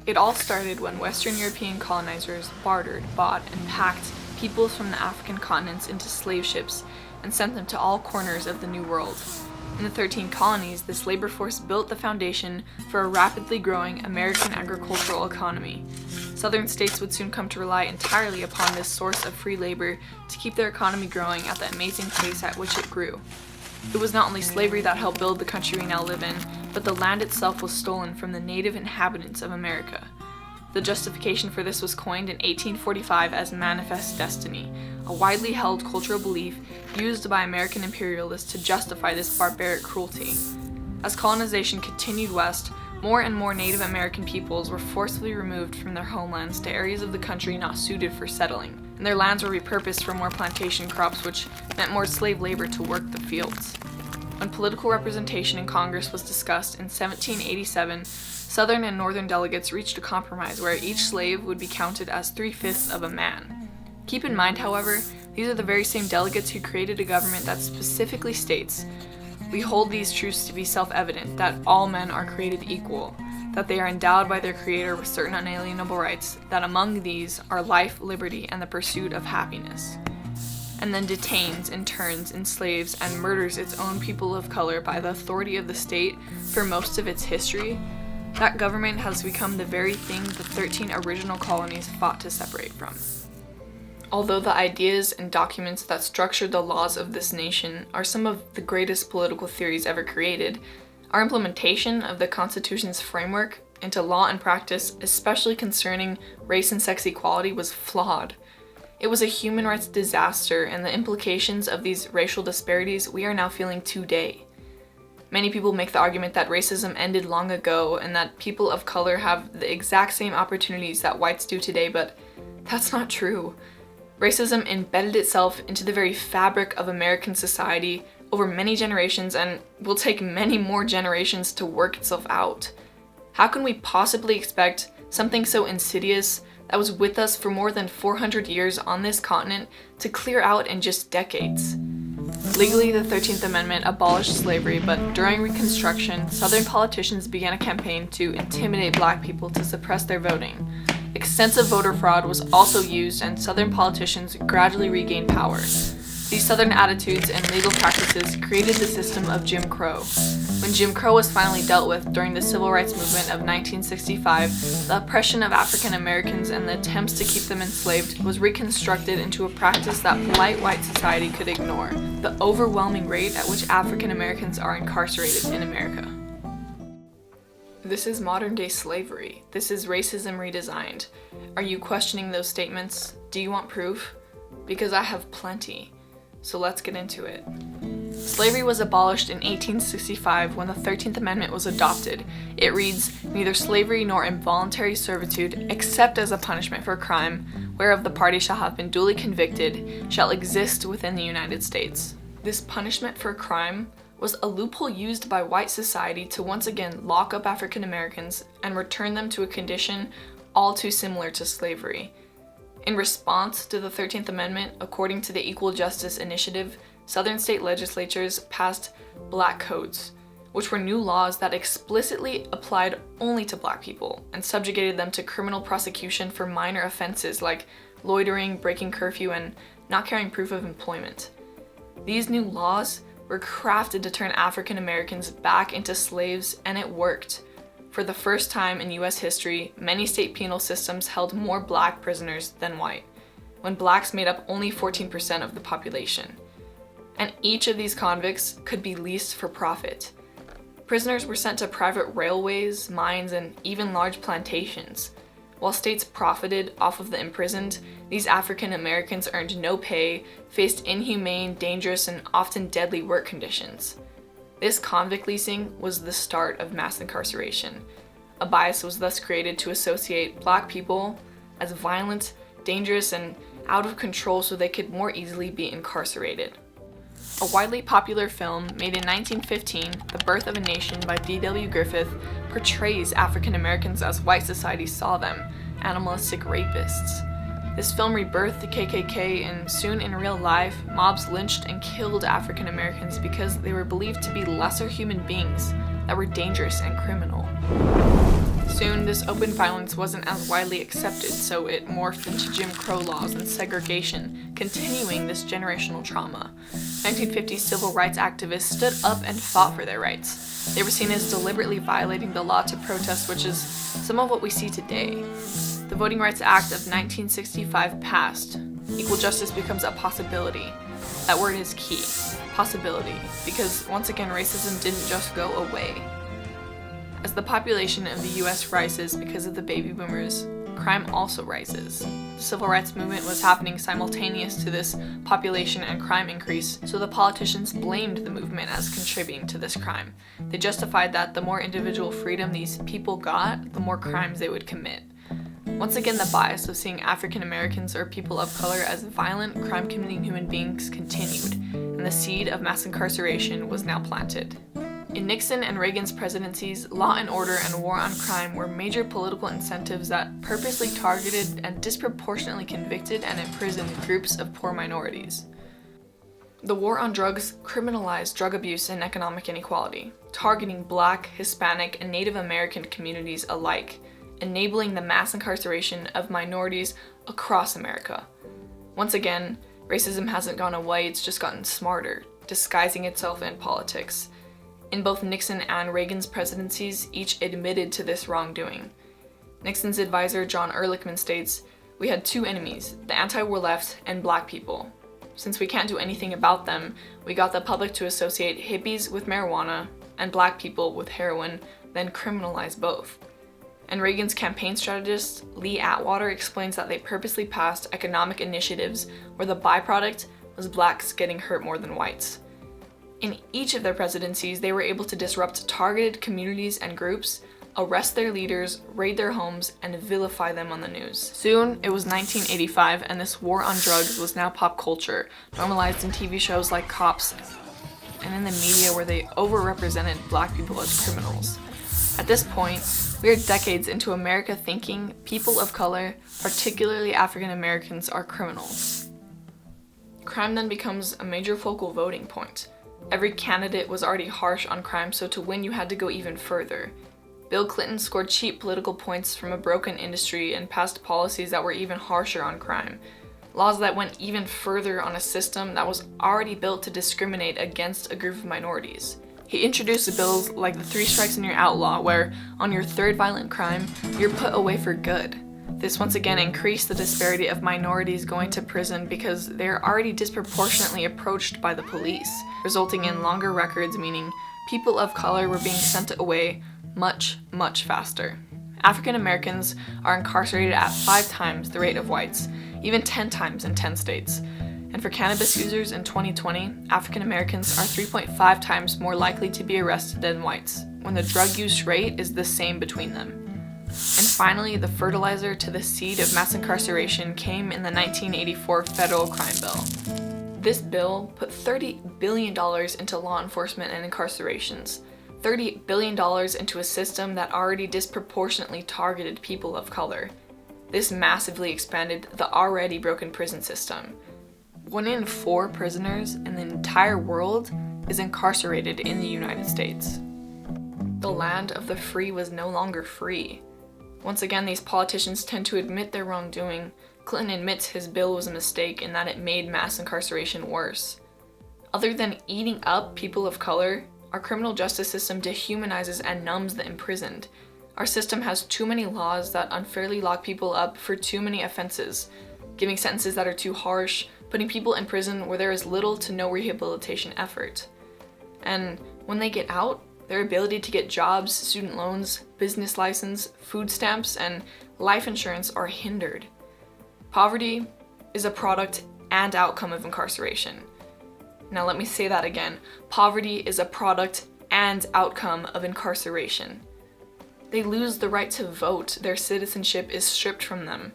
It all started when Western European colonizers bartered, bought, and packed peoples from the African continents into slave ships and sent them to all corners of the New World. In the 13 colonies, this labor force built the foundation for a rapidly growing American agricultural economy. Southern states would soon come to rely entirely upon this source of free labor to keep their economy growing at the amazing pace at which it grew. It was not only slavery that helped build the country we now live in, but the land itself was stolen from the native inhabitants of America. The justification for this was coined in 1845 as manifest destiny, a widely held cultural belief used by American imperialists to justify this barbaric cruelty. As colonization continued west, more and more Native American peoples were forcibly removed from their homelands to areas of the country not suited for settling, and their lands were repurposed for more plantation crops, which meant more slave labor to work the fields. When political representation in Congress was discussed in 1787, Southern and Northern delegates reached a compromise where each slave would be counted as 3/5 of a man. Keep in mind, however, these are the very same delegates who created a government that specifically states, "We hold these truths to be self-evident, that all men are created equal, that they are endowed by their Creator with certain unalienable rights, that among these are life, liberty, and the pursuit of happiness," and then detains, interns, enslaves, and murders its own people of color by the authority of the state for most of its history, that government has become the very thing the 13 original colonies fought to separate from. Although the ideas and documents that structure the laws of this nation are some of the greatest political theories ever created, our implementation of the Constitution's framework into law and practice, especially concerning race and sex equality, was flawed. It was a human rights disaster, and the implications of these racial disparities we are now feeling today. Many people make the argument that racism ended long ago and that people of color have the exact same opportunities that whites do today, but that's not true. Racism embedded itself into the very fabric of American society over many generations and will take many more generations to work itself out. How can we possibly expect something so insidious that was with us for more than 400 years on this continent to clear out in just decades? Legally, the 13th Amendment abolished slavery, but during Reconstruction, Southern politicians began a campaign to intimidate Black people to suppress their voting. Extensive voter fraud was also used, and Southern politicians gradually regained power. These Southern attitudes and legal practices created the system of Jim Crow. When Jim Crow was finally dealt with during the Civil Rights Movement of 1965, the oppression of African Americans and the attempts to keep them enslaved was reconstructed into a practice that polite white society could ignore: the overwhelming rate at which African Americans are incarcerated in America. This is modern-day slavery. This is racism redesigned. Are you questioning those statements? Do you want proof? Because I have plenty. So let's get into it. Slavery was abolished in 1865 when the 13th Amendment was adopted. It reads, "Neither slavery nor involuntary servitude, except as a punishment for a crime, whereof the party shall have been duly convicted, shall exist within the United States." This punishment for a crime was a loophole used by white society to once again lock up African Americans and return them to a condition all too similar to slavery. In response to the 13th Amendment, according to the Equal Justice Initiative, Southern state legislatures passed Black Codes, which were new laws that explicitly applied only to Black people and subjugated them to criminal prosecution for minor offenses like loitering, breaking curfew, and not carrying proof of employment. These new laws were crafted to turn African Americans back into slaves, and it worked. For the first time in US history, many state penal systems held more Black prisoners than white, when Blacks made up only 14% of the population. And each of these convicts could be leased for profit. Prisoners were sent to private railways, mines, and even large plantations. While states profited off of the imprisoned, these African Americans earned no pay, faced inhumane, dangerous, and often deadly work conditions. This convict leasing was the start of mass incarceration. A bias was thus created to associate Black people as violent, dangerous, and out of control so they could more easily be incarcerated. A widely popular film made in 1915, The Birth of a Nation by D.W. Griffith, portrays African Americans as white society saw them, animalistic rapists. This film rebirthed the KKK, and soon in real life, mobs lynched and killed African Americans because they were believed to be lesser human beings that were dangerous and criminal. Soon, this open violence wasn't as widely accepted, so it morphed into Jim Crow laws and segregation, continuing this generational trauma. 1950s civil rights activists stood up and fought for their rights. They were seen as deliberately violating the law to protest, which is some of what we see today. The Voting Rights Act of 1965 passed. Equal justice becomes a possibility. That word is key. Possibility. Because once again, racism didn't just go away. As the population of the US rises because of the baby boomers, crime also rises. The civil rights movement was happening simultaneous to this population and crime increase, so the politicians blamed the movement as contributing to this crime. They justified that the more individual freedom these people got, the more crimes they would commit. Once again, the bias of seeing African Americans or people of color as violent, crime-committing human beings continued, and the seed of mass incarceration was now planted. In Nixon and Reagan's presidencies, law and order and war on crime were major political incentives that purposely targeted and disproportionately convicted and imprisoned groups of poor minorities. The war on drugs criminalized drug abuse and economic inequality, targeting Black, Hispanic, and Native American communities alike, enabling the mass incarceration of minorities across America. Once again, racism hasn't gone away, it's just gotten smarter, disguising itself in politics. In both Nixon and Reagan's presidencies, each admitted to this wrongdoing. Nixon's advisor, John Ehrlichman, states, "We had two enemies, the anti-war left and Black people. Since we can't do anything about them, we got the public to associate hippies with marijuana and Black people with heroin, then criminalize both." And Reagan's campaign strategist, Lee Atwater, explains that they purposely passed economic initiatives where the byproduct was Blacks getting hurt more than whites. In each of their presidencies, they were able to disrupt targeted communities and groups, arrest their leaders, raid their homes, and vilify them on the news. Soon, it was 1985, and this war on drugs was now pop culture, normalized in TV shows like Cops and in the media where they overrepresented Black people as criminals. At this point, we are decades into America thinking people of color, particularly African Americans, are criminals. Crime then becomes a major focal voting point. Every candidate was already harsh on crime, so to win you had to go even further. Bill Clinton scored cheap political points from a broken industry and passed policies that were even harsher on crime. Laws that went even further on a system that was already built to discriminate against a group of minorities. He introduced bills like the 3 strikes and you're outlaw, where on your third violent crime, you're put away for good. This once again increased the disparity of minorities going to prison because they're already disproportionately approached by the police, resulting in longer records, meaning people of color were being sent away much, much faster. African Americans are incarcerated at 5 times the rate of whites, even 10 times in 10 states. And for cannabis users in 2020, African Americans are 3.5 times more likely to be arrested than whites, when the drug use rate is the same between them. And finally, the fertilizer to the seed of mass incarceration came in the 1984 federal crime bill. This bill put $30 billion into law enforcement and incarcerations, $30 billion into a system that already disproportionately targeted people of color. This massively expanded the already broken prison system. 1 in 4 prisoners in the entire world is incarcerated in the United States. The land of the free was no longer free. Once again, these politicians tend to admit their wrongdoing. Clinton admits his bill was a mistake and that it made mass incarceration worse. Other than eating up people of color, our criminal justice system dehumanizes and numbs the imprisoned. Our system has too many laws that unfairly lock people up for too many offenses, giving sentences that are too harsh, putting people in prison where there is little to no rehabilitation effort. And when they get out, their ability to get jobs, student loans, business license, food stamps, and life insurance are hindered. Poverty is a product and outcome of incarceration. Now let me say that again. Poverty is a product and outcome of incarceration. They lose the right to vote. Their citizenship is stripped from them.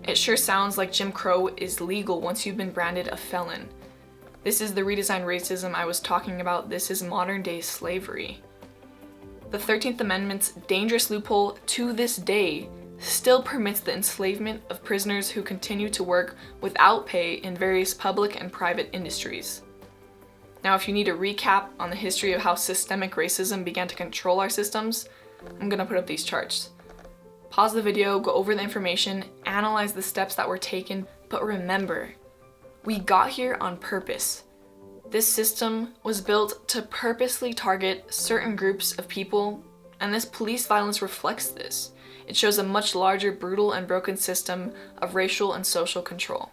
It sure sounds like Jim Crow is legal once you've been branded a felon. This is the redesigned racism I was talking about. This is modern day slavery. The 13th Amendment's dangerous loophole to this day still permits the enslavement of prisoners who continue to work without pay in various public and private industries. Now, if you need a recap on the history of how systemic racism began to control our systems, I'm gonna put up these charts. Pause the video, go over the information, analyze the steps that were taken, but remember, we got here on purpose. This system was built to purposely target certain groups of people, and this police violence reflects this. It shows a much larger, brutal, and broken system of racial and social control.